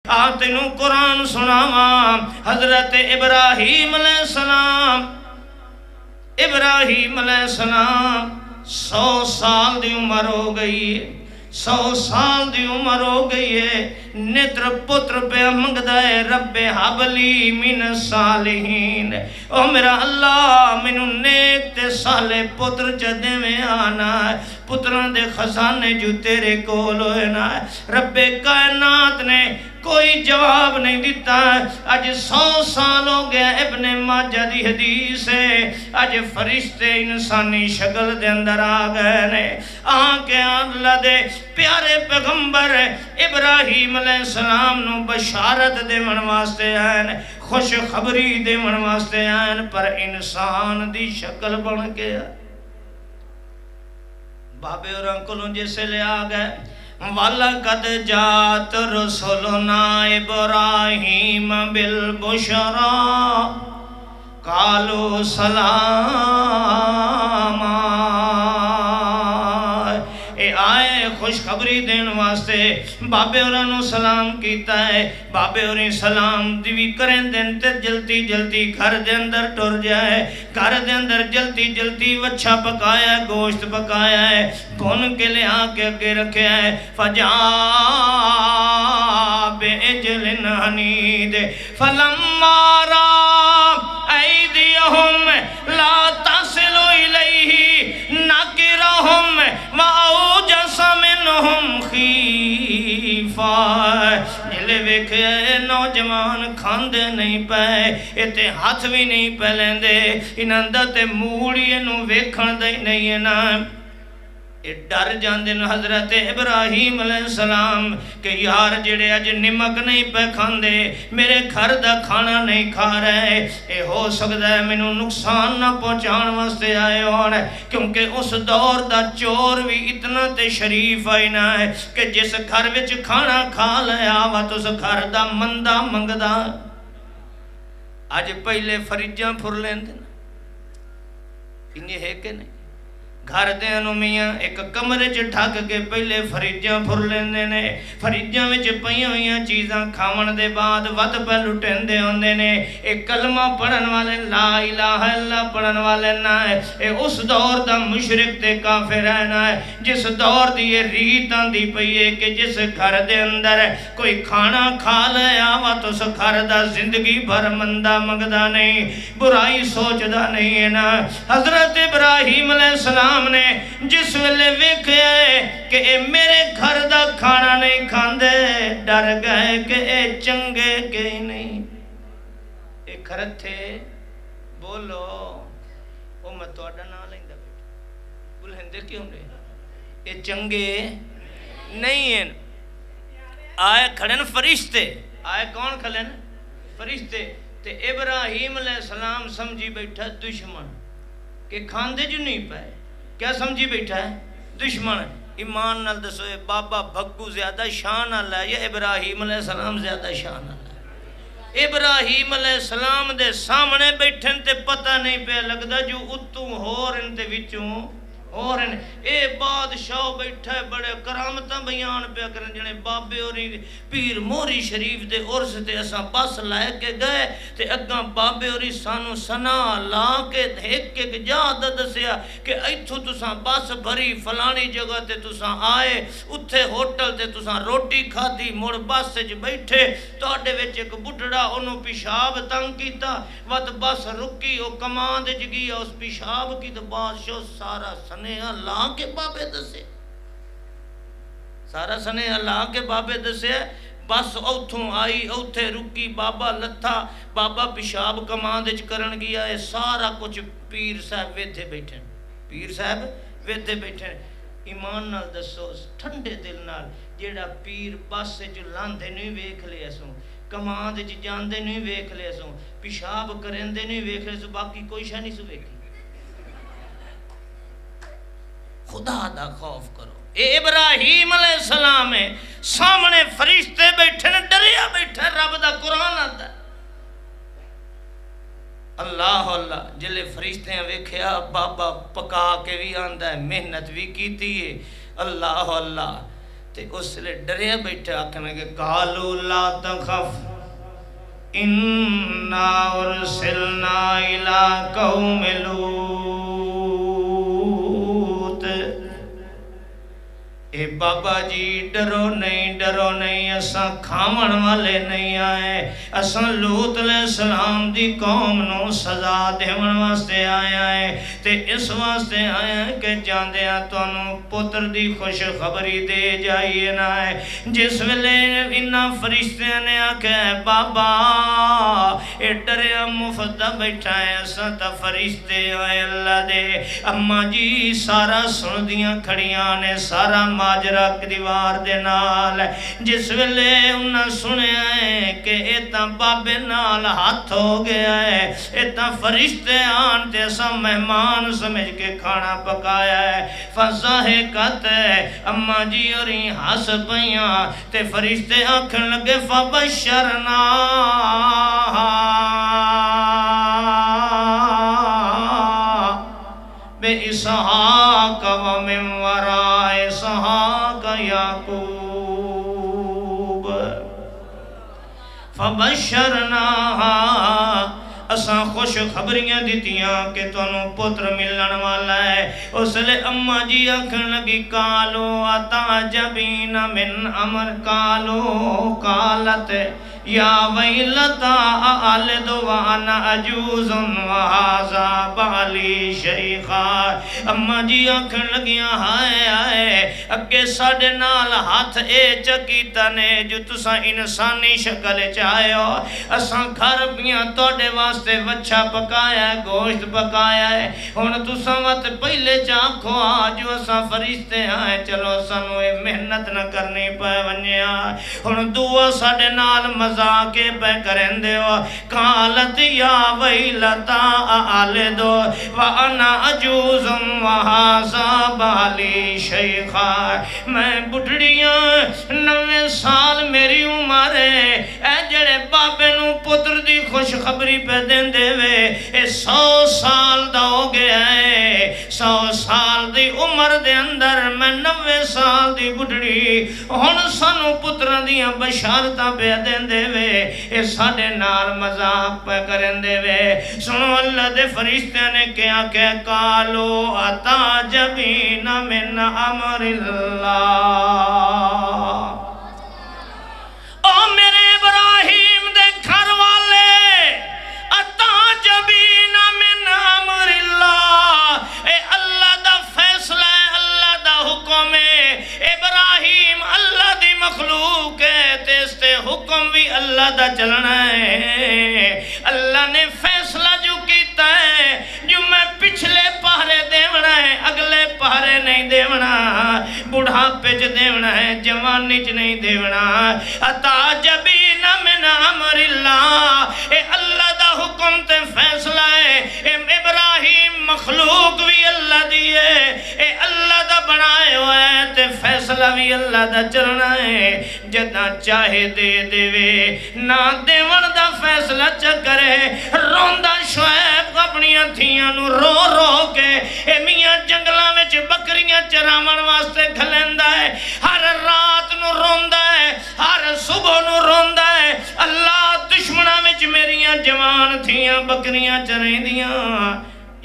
تینوں قرآن سناواں حضرت ابراہیم علیہ السلام ابراہیم علیہ السلام 100 سال دی عمر ہو گئی ہے 100 سال دی عمر ہو گئی ہے نتر پتر پہ منگدا ہے رب حبلی من الصالحین او میرا اللہ منو نیک تے صالح پتر چدے میں آنا ہے پتران دے خزانے جو تیرے کول ہوئے نا ہے رب کائنات نے کوئی جواب نہیں دیتا ہے آج 100 سال ہو گیا ابن ماجہ دی حدیث ہے آج فرشتے انسانی شکل دے اندر آ گئے نے آنکہ اللہ دے پیارے پیغمبر ابراہیم علیہ السلام نو بشارت دے من واسطے آئین خوش خبری دے من واسطے آئین پر انسان دی شکل بن گیا بابے اور انکلوں جیسے لے آ گئے وَلَقَدْ جَاءَتْ رُسُلُنَا إِبْرَاهِيمَ بِالْبُشْرَى قَالُوا سَلَامًا اے آئے خوشخبری دین واسطے بابے اورانو سلام کیتا ہے بابے اوریں سلام دیوی کریں دین تے جلتی جلتی گھر دے اندر ٹر جائے گھر دے اندر جلتی جلتی وچھا پکایا ہے گوشت پکایا ہے بھون کے لے آکے اگے رکھے ہے فجا بعجل حنید فلما را ایدیہم لا تصل الیہ نکرہم وَأَوْجَسَ مِنْهُمْ خِیفَةً جلے ویکھے نوجوان کھاندے نہیں پائے اتے ہاتھ بھی نہیں پہ لیندے انہاں دا تے موڑی انہوں ویکھن دے نہیں ہے نا ڈر جاندن حضرت ابراہیم علیہ السلام کہ یار جڑے اج نمک نہیں پہ کھاندے میرے گھر دا کھانا نہیں کھا رہے اے ہو سکتا ہے میں نقصان نہ پہنچان واسطے آئے ہونے کیونکہ اس دور دا چور بھی اتنا تے شریف آئی نہ ہے کہ جس گھر وچ کھانا کھا لیا وات اس گھر دا مندہ منگدا آج پہلے فریجاں پھر لیندن انہیں ہے کہ نہیں گھر دے انو میاں ایک کمرے چ ٹھک کے پہلے فریجاں پھر لیندے نے فریجاں وچ پئیاں ہوئیاں چیزاں کھاون دے بعد ود پہ لٹیندے ہوندے نے ایک کلمہ پڑھن والے لا الہ الا اللہ پڑھن والے نہ ہے اے اس دور دا مشرک تے کافر ہے نہ ہے جس دور دی یہ ریت آندی پئی ہے کہ جس گھر دے اندر کوئی کھانا کھا لیا وا تو اس گھر دا زندگی بھر مندہ منگدا نہیں برائی سوچدا نہیں ہے نا حضرت ابراہیم علیہ السلام نے جس ویلے ویکھیا ہے کہ اے میرے گھر دا کھانا نہیں کھاندے ڈر گئے کہ اے چنگے کہ نہیں اے کھرت تھے بولو او میں تو اڈا نہ لیندا بیٹا بلہندے کیوں نے اے چنگے نہیں ہیں آئے کھڑن فرشتے آئے کون کھڑن فرشتے تے ابراہیم علیہ السلام سمجھی بیٹھا دشمن کہ کھاندے جو نہیں پائے کیا سمجھی بیٹھا ہے دشمن ایمان نال دسو بابا بھگو زیادہ شان اللہ ہے یا ابراہیم علیہ السلام زیادہ شان اللہ ہے ابراہیم علیہ السلام دے سامنے بیٹھن تے پتہ نہیں پہ لگدا جو اتوں ہور ان تے وچوں اور اے بادشاہ بیٹھا ہے بڑے کرامتاں بیان پہ کرن جنے بابے اور پیر موری شریف دے عرص تے اساں بس لائے کے گئے تے اگاں بابے اور سانو سنا لا کے ایک ایک جاد دسیا کہ ایتھو تساں بس بھری فلانی جگہ تے تساں آئے اتھے ہوٹل تے تساں روٹی کھادی مڑ بس وچ بیٹھے تواڈے وچ ایک بڈھڑا انہوں پیشاب تنگ کیتا وقت بس رکی او کماند وچ گیا اس پیشاب کی تو بادشاہ سارا سن اللہ کے بابے دسے سارا سنے اللہ کے بابے دسے بس اوتھوں آئی اوتھے رکی بابا لتھا بابا پیشاب کمان دے کرن گیا ہے سارا کچھ پیر صاحب ویدھے بیٹھے پیر صاحب ویدھے بیٹھے ایمان نال دسو ٹھنڈے دل نال جیڑا پیر بس جو لاندے نہیں ویکھ لے سو کمان دے جاندے نہیں ویکھ لے سو پیشاب کرندے نہیں ویکھ لے سو باقی کوئی شاہ نہیں سو ویکھی خدا دا خوف کرو اے ابراہیم علیہ السلام ہے سامنے فرشتے بیٹھے نے ڈریا بیٹھے رب دا قرآن آتا ہے اللہ اللہ جلے فرشتے ہیں ویکھیا بابا پکا کے بھی آندہ ہے محنت بھی کیتی ہے اللہ اللہ تے اس لئے ڈریا بیٹھے آکھنے کہ قالوا لا تخف انا ارسلنا الى قوم لوط اے بابا جی ڈرو نہیں اساں کھامن والے نہیں آئے اساں لوط علیہ السلام دی قوم نو سزا دیون واسطے آیا ہے تے اس واسطے آیا ہے کہ جاندیاں تانوں پتر دی خوش خبری دے جائیے نہ ہے جس ویلے انہاں فرشتیاں نے آکھیا بابا اے ڈریا مفت بیٹھا ہے اساں تا فرشتے آئے اللہ دے اماں جی سارا سن دیاں کھڑیاں نے سارا ماجرہ دیوار دے نال جس ویلے انہاں سنیا ہے کہ ایتاں بابے نال ہاتھ ہو گیا ہے ایتاں فرشتے آن تے سا مہمان سمجھ کے کھانا پکایا ہے فضاحکت ہے اماں جی اور ہی ہس پئیاں تے فرشتے آکھن لگے فبشرنا بے اسحاق ومن وراء اسحاق یعقوب فبشرناہا اساں خوش خبریاں دیتیاں کہ تانوں پتر ملن والا ہے اس لئے اماں جی آکھن لگی قالو اتعجبین من امر قالو قالت یا ویلتا آلد وانا عجوز وہذا بالی شیخا اماں جی آکھن لگیاں ہائے آئے اگے ساڑے نال ہاتھ اے چکیتا نے جو تساں انسانی شکل چاہے ہو اساں گھر بیاں توڑے واسطے وچھا پکایا ہے گوشت پکایا ہے ہن تساں وقت پہلے چاکھو آجو اساں فرشتے آئے چلو سانوے محنت نہ کرنی پہ ونیا ہن دعا ساڑے نال مزاقے پہ کریں دے ہو قالت یا ویلتا آلدو وانا عجوز وہازا بالی شیخا میں بڑھڑیاں 90 سال میری عمر ہے اے جڑے بابے نو پتر دی خوش خبری پہ دیں دے وے اے 100 سال دا ہو گیا ہے 100 سال دی عمر دے اندر میں 90 سال دی بڑھڑی ہن سانو پتران دیاں بشارتاں پہ دیں دے وے اے ساڑے نال مذاق پہ کریں دے وے سنو اللہ دے فرشتہ نے کیا کہ قالو اتعجبین من امر اللہ او میرے ابراہیم دے گھر والے اتعجبین من امر اللہ اے اللہ دا فیصلہ ہے اللہ دا حکم ہے ابراہیم اللہ دی مخلوق ہے تیستے حکم بھی اللہ دا چلنا ہے اللہ نے فیصلہ جو کیتا ہے جو میں پچھلے پہرے دیونا ہے اگلے پہرے نہیں دیونا بڑھا پیچ دیونا ہے جوانی چ نہیں دیونا اتعجبین من امر اللہ اے اللہ دا حکم تے فیصلہ ہے اے ابراہیم مخلوق بھی اللہ دی ہے اے اللہ دا بنائے ہوئے تے فیصلہ بھی اللہ دا چلنا ہے جدہ چاہے دے دے وے نہ دیون دا فیصلہ چکرے روندہ شعیب اپنی تھیاں نو رو رو کے اے میاں جنگلہ میں بکریاں چرامن واسطے کھلندہ ہے ہر رات نو روندہ ہے ہر صبح نو روندہ ہے اللہ دشمنہ میں میریاں جوان تھیاں بکریاں چریں دیاں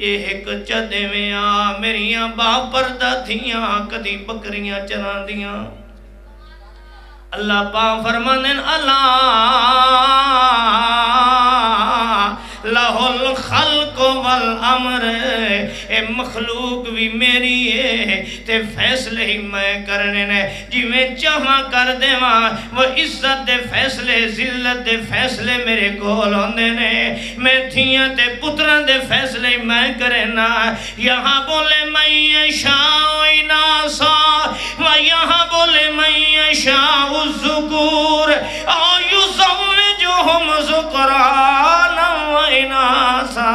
ایک چدے میں آ میریاں باپ پردہ تھیاں کدی بکریاں چران دیاں اللہ پاک فرمانن اللہ لہو الخلق والامر اے مخلوق بھی میری ہے تے فیصلے ہی میں کرنے نے جی میں چاہاں کر دے ماں وہ عزت دے فیصلے ذلت دے فیصلے میرے کول ہوندے نے میں تھیاں تے پتران دے فیصلے میں کرنا یہاں بولے میں شاہ اناسا و یہاں بولے میں شاہ الذکور او یزوجہم ذکرانا و اناسا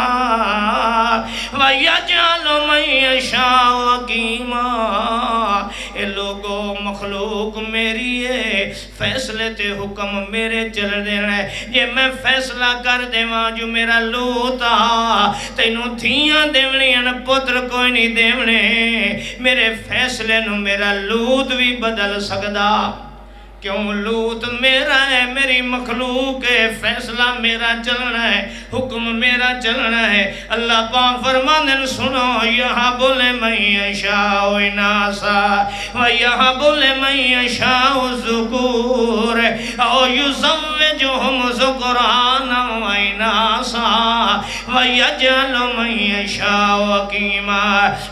وَيَجْعَلُ مَنْ يَشَاءُ عَقِيمًا اے لوگو مخلوق میری ہے فیصلے تے حکم میرے چل دینا ہے جے میں فیصلہ کر دیواں جو میرا لوط تینوں تھیاں دیونیاں پتر کوئی نہیں دیونے میرے فیصلے نو میرا لوط بھی بدل سکدا کیوں لوط میرا ہے میری مخلوق ہے فیصلہ میرا چلنا ہے حکم میرا چلنا ہے اللہ پاک فرماندن سنو یہاں بولے من یشاء اناسا و یہاں بولے من یشاء ذکور او یزوجہم ذکرانا و اناسا و یجعل من یشاء عقیما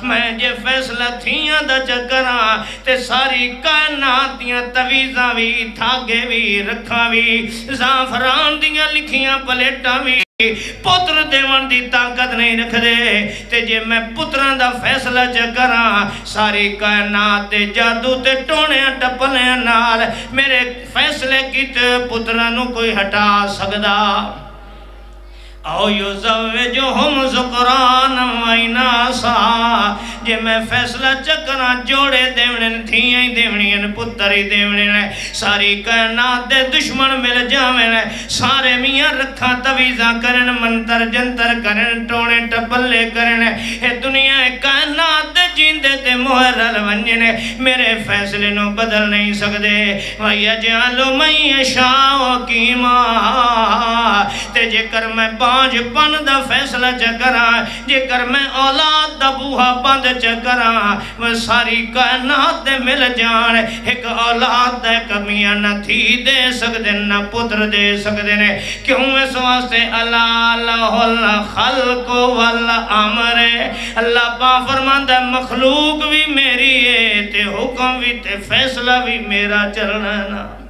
میں جے فیصلہ تھیاں دا چکراں تے ساری کائنات دیاں تویزاں تھاگے بھی رکھا بھی زعفران دیاں لکھیاں پلیٹاں بھی پتر دیوان دی طاقت نہیں رکھ دے تے جے میں پتران دا فیصلہ چکراں ساری کائنات دے جادو تے ٹونے ٹپلے نال میرے فیصلے کی تے پترانوں کوئی ہٹا سکدا او یزوجہم ذکرانا و اناسا جے میں فیصلہ چکراں جوڑے دیونے تھیاں ہی دیونیاں پتر ہی دیونے ساری کائنات دے دشمن مل جاویں سارے میاں رکھاں تویزاں کرن منتر جنتر کرن ٹونے ٹپلے کرن اے دنیا کائنات دے جیندے تے محرل ونجنے میرے فیصلے نو بدل نہیں سکدے وَيَجْعَلُ مَن يَشَاءُ عَقِيمًا تے جے کر میں پانچ پن دا فیصلہ چکراں جے کر میں اولاد دا بوہا بند چکراں وہ ساری کائنات دے مل جان ایک اولاد دے کمیاں نہ تھی دے سکدے نہ پتر دے سکدے نے کیوں اس واسطے اللہ لہ الخلق والامر اللہ پاک فرماندا مخلوق بھی میری ہے تے حکم بھی تے فیصلہ بھی میرا چلنا ہے نا